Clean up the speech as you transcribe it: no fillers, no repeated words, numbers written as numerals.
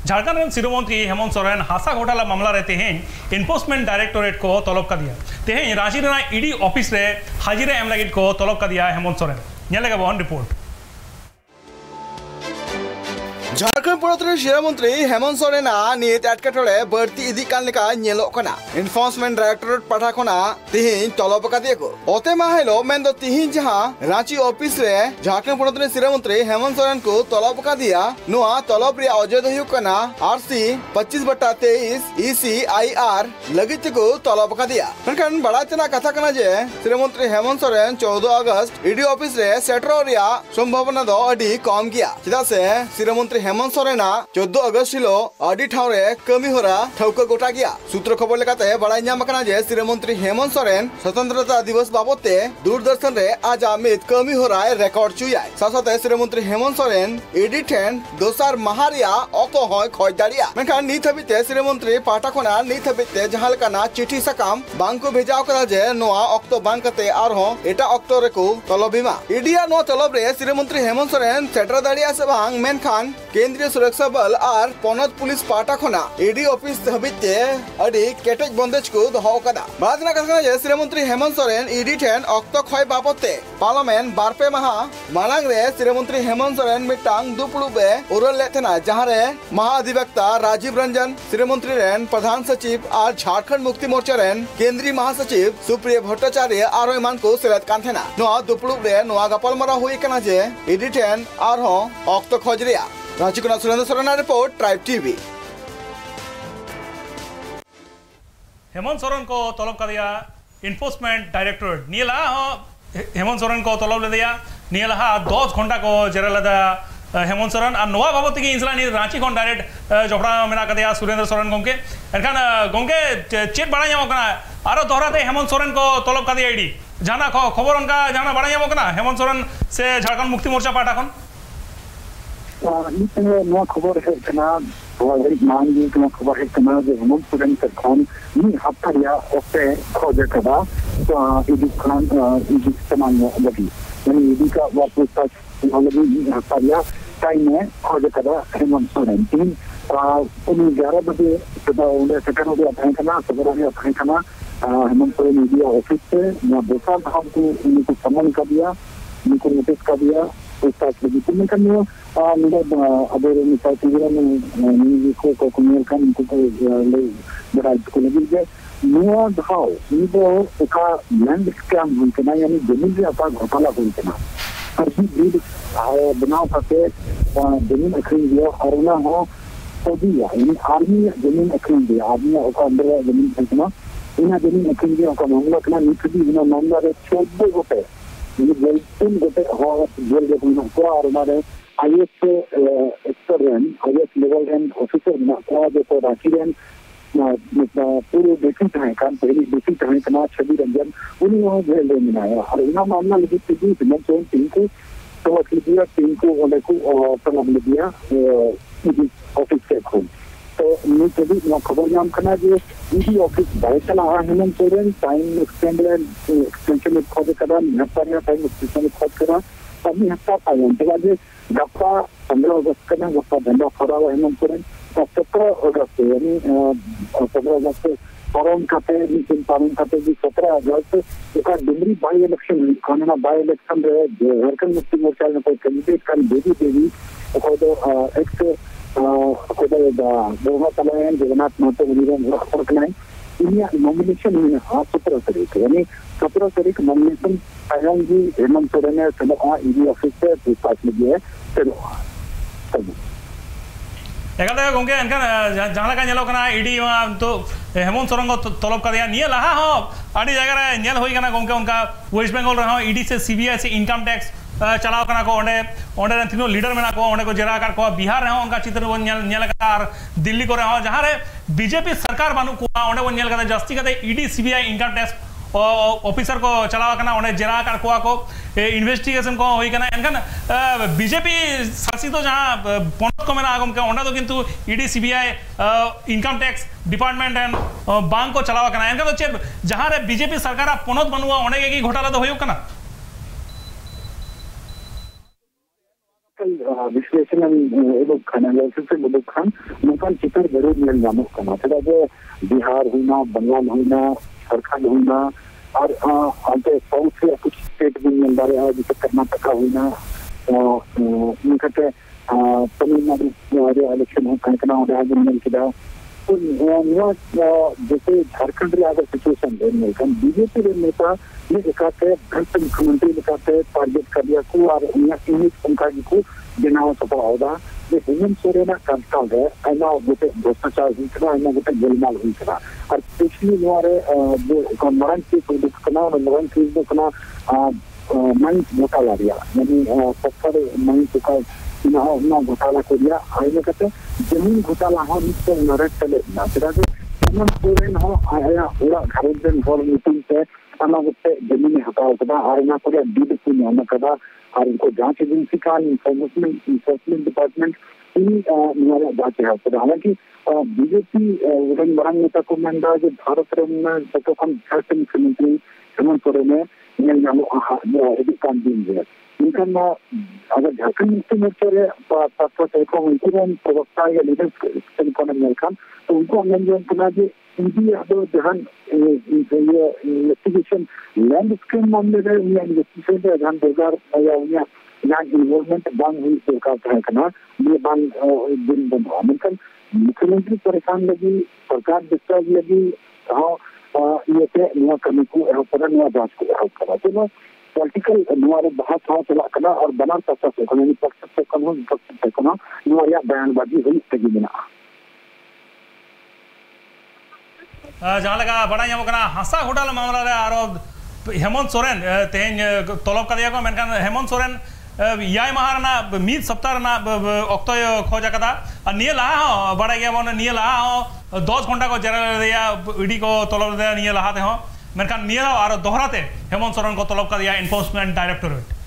झारखंड शिरोमंत्री हेमंत सोरेन हासा घोटाला मामला रे तेहें एनफोर्समेंट डायरेक्टोरेट को तलब कर दिया। तेहें रांची रेना ईडी ऑफिस रे हाजिरे एम लगित को तलब कर दिया हेमंत सोरेन। नेलेगा बहन रिपोर्ट। झारखंड पोनोत शिरोमंत्री हेमंत सोरेन नीत एटकेटोड़े बढ़ती इदी कान लेका नेलोग कना एनफोर्समेंट डायरेक्टोरेट पाठा खना तिहिन तलब कादिया को ओते माहेलो मेन दो तिहिन जहां रांची ऑफिस रे झारखंड पोनोत शिरोमंत्री हेमंत सोरेन को तलब कादिया नुआ तलब रे अजय दो हुई कना आरसी 25/23 ECIR लगित को तलब कादिया मेनखान बड़ा तना कथा कना जे शिरोमंत्री हेमंत सोरेन 14 अगस्त ईडी ऑफिस रे सेटरो रिया संभावना दो अडी कम गया चेदा से शिरोमंत्री हेमंत सोरेन 14 अगस्त हिलो आडी ठावरे कमी होरा ठौका गोटा गया सूत्र खबर लेकाते बड़ाई नाम कना जे श्रीमंत्री हेमंत सोरेन स्वतंत्रता दिवस बाबते दूरदर्शन रे आज आमित कमी होरा रिकॉर्ड चुयाय साथसाथे श्रीमंत्री हेमंत सोरेन ईडी ठेन दोसार महारिया अक्तो होय खय दाड़िया मेनखान नित हबिते श्रीमंत्री पाटा खना नित हबिते जहां लेकाना चिठी सकाम बांको भेजाव करा जे नोआ अक्तो बांग कते आरहो एटा अक्तो रेको तलबिमा ईडिया नो तलब रे श्रीमंत्री हेमंत सोरेन सेटर दाड़िया से बांग मेनखान केंद्रीय सुरक्षा बल और पोनत पुलिस पाटा खना ईडी ऑफिस हबिते अडी केटेज बंदेज को दोहो कदा बादना कथना जे श्रीमंत्री हेमंत सोरेन ईडी ठेन अक्तो खय बाबते पार्लियामेंट बारपे माहा मालांग रे श्रीमंत्री हेमंत सोरेन मिटांग दुपुड़ुबे उरल लेथना जहां रे महाअधिवक्ता राजीव रंजन श्रीमंत्री रेन प्रधान सचिव और झारखंड मुक्ति मोर्चा रेन केंद्रीय महासचिव सुप्रिय भट्टाचार्य और ईमान को सेलेद कांथेना नोआ दुपुड़ुब रे नोआ गपालमारा हुई कना जे ईडी ठेन आरहो अक्तो खजरिया रांची को Surendra Soren report tribe TV. Hemant Soren को तलब कर दिया एनफोर्समेंट डायरेक्टोरेट नियला हेमंत सोरेन को तलब ले दिया नियला 10 घंटा को जेरा लदा हेमंत सोरेन और नोआ बाबत की इंसला नी रांची को डायरेक्ट जोड़ा मेना कर दिया सुरेंद्र सोरेन गोंके एनखान गोंके चेक बड़ा यामो कना आरो दोहराते हेमंत सोरेन को तलब कर दिया ईडी जाना खबर उनका जाना बड़ा यामो कना हेमंत सोरेन से झारखंड मुक्ति मोर्चा पार्टी खन नवा खबर है कना मान जी कना खबर है कना जे हेमंत सोरेन से खान नि हफ्ता या ओते खोजे कदा इदी खान इदी समान लगी यानी इदी का वापस लगी हफ्ता या टाइम में खोजे कदा हेमंत सोरेन तीन उन 11 बजे तब उन्हें सेकंड हो गया था कना खबर हो गया था कना हेमंत सोरेन इदी ऑफिस से ना दोसा भाव को उनको समन कर दिया उनको नोटिस कर दिया उसका लेकिन करने अगर मिसाल के लिए मैं को कमेल का इनको ले बड़ा इसको लगी है नया भाव ये का लैंड स्कैम होते ना यानी जमीन के अपा घोटाला होते ना फर्जी डीड बनाव करके जमीन खरीद दिया और ना हो तो दिया यानी आर्मी जमीन खरीद दिया आर्मी का अंदर जमीन खरीदना इन जमीन खरीद दिया का मामला का नीति बिना मामला रे 14 गोटे ये बिल्कुल गोटे हो जेल जो को और हमारे IAS expert IAS level and officer ना को जो रांची रेन पूरे बेसिक है काम पहली बेसिक है कना छवि रंजन उन्होंने जेल में मिलाया और इना मामला लगी थी हेमंत सोरेन टीम को तो वकील दिया टीम को वाले को तलब दिया ऑफिस से खोल तो मैं जब ना खबर नाम करना जो ईडी ऑफिस बाहर चला हेमंत सोरेन टाइम एक्सटेंशन में खोज करा हफ्ता या टाइम एक्सटेंशन में खोज करा अभी हफ्ता पाएं तो आज गप्पा 15 अगस्त का गप्पा धंधा खड़ा हुआ हेमंत सोरेन 17 अगस्त यानी 15 अगस्त फॉरम खाते नीचे फॉरम खाते भी 17 अगस्त एक डिमरी बाई इलेक्शन कानूना बाई इलेक्शन रहे झारखंड मुक्ति मोर्चा में कोई कैंडिडेट का देवी तो एक्स जगन्नाथ महतो नॉमिनेशन 17 तारीख यानी 17 तारीख नॉमिनेशन जी हेमंत सोरेन ईडी ऑफिस से पूछताछ लगी है गोंके जहां का नेलो कना ईडी तो हेमंत सोरेन को तलब कर दिया निया लहा हो आडी जगह रे नेल होई कना गोंके उनका वेस्ट बंगाल रहा ईडी से सीबीआई से इनकम टैक्स चलाव कना को ओंडे तीनों लीडर मेना को ओंडे को जेरा कर को बिहार रहो उनका चित्र वो नेल कर दिल्ली को रहो जहां रे बीजेपी सरकार बानु को ओंडे वो नेल कर जस्ती करते ED CBI income tax officer को चलाव कना ओंडे जेरा कर को इन्वेस्टिगेशन को होई कना एनकन बीजेपी शासित तो जहां पोनत को मेना आगम के ओंडा तो किंतु ED CBI income tax department and bank को चलाव कना एनका तो चेत जहां रे बीजेपी सरकार पोनत बनुआ ओंडे की घोटाला तो होयो कना विश्लेषण एनालिसिस उदुग खान नौकान चित्र जरूर मिल नामक कना चला जे बिहार हुईना बंगाल हुईना झारखंड हुईना और अंते साउथ से कुछ स्टेट भी मिल रहे हैं जैसे कर्नाटक हुईना इनकते तमिलनाडु वाले इलेक्शन हो कनकना हो रहा है किदा तो जैसे झारखंड रे अगर सिचुएशन है मिलकर बीजेपी रे नेता ने एकाते भ्रष्ट मुख्यमंत्री एकाते टारगेट कर दिया को और इमेज उनका को बनाव सफल होगा जे हेमंत सोरेन कांता है आइना गोटे भ्रष्टाचार हुई था आइना गोटे गोलमाल हुई था और पिछली बारे जो मरण की दुख कना मरण की दुख कना माइंस घोटाला दिया यानी सत्तर माइंस का ना घोटाला को दिया आइने कहते जमीन घोटाला हो निश्चय नरक चले ना तेरा जो हेमंत सोरेन हो आया पूरा घरजन फॉर मीटिंग से आना गोटे जमीन हटाओ कदा आइना को डीड को ना कदा और इनको जांच एजेंसी का इन्फोर्समेंट डिपार्टमेंट इन निवारे जांच है तो हालांकि बीजेपी उड़न बरंग नेता को मंडा जो भारत में सतोकन फर्स्ट मुख्यमंत्री हेमंत सोरेन ने ये नामो यदि काम दिन है इनका अगर झारखंड मुक्ति मोर्चा रे को उनकी प्रवक्ता या लीडर्स को मिलकर तो उनको अंगन करना जो इनकी अब जहां इन्वेस्टिगेशन लैंड स्कीम मामले में इन्वेस्टिगेशन जहां 2000 या यहाँ इन्वॉल्वमेंट बंद हुई सरकार का करना ये बंद दिन बंद हुआ मतलब मुख्यमंत्री परेशान लगी सरकार डिस्टर्ब लगी ये पे नया करने को नया जांच को करा तो पॉलिटिकल हमारे बहुत चला करना और बना सकता है पक्ष से कानून पक्ष से करना या बयानबाजी हुई तगी बिना जहाँ लगा बड़ा हंसा घोटाला मामला रे आरो हेमंत सोरेन तेज तलब कर दिया को मेनखान हेमंत सोरेन याय माह मीद सप्ताह अक्त खोज कदा और निये लहा हो बड़ा गया बन निये लहा हो 10 घंटा को जेल दिया ईडी को तलब दिया निये लहाते हो मेनखान निये और दोहराते हेमंत सोरेन को तलब कर दिया एनफोर्समेंट डायरेक्टोरेट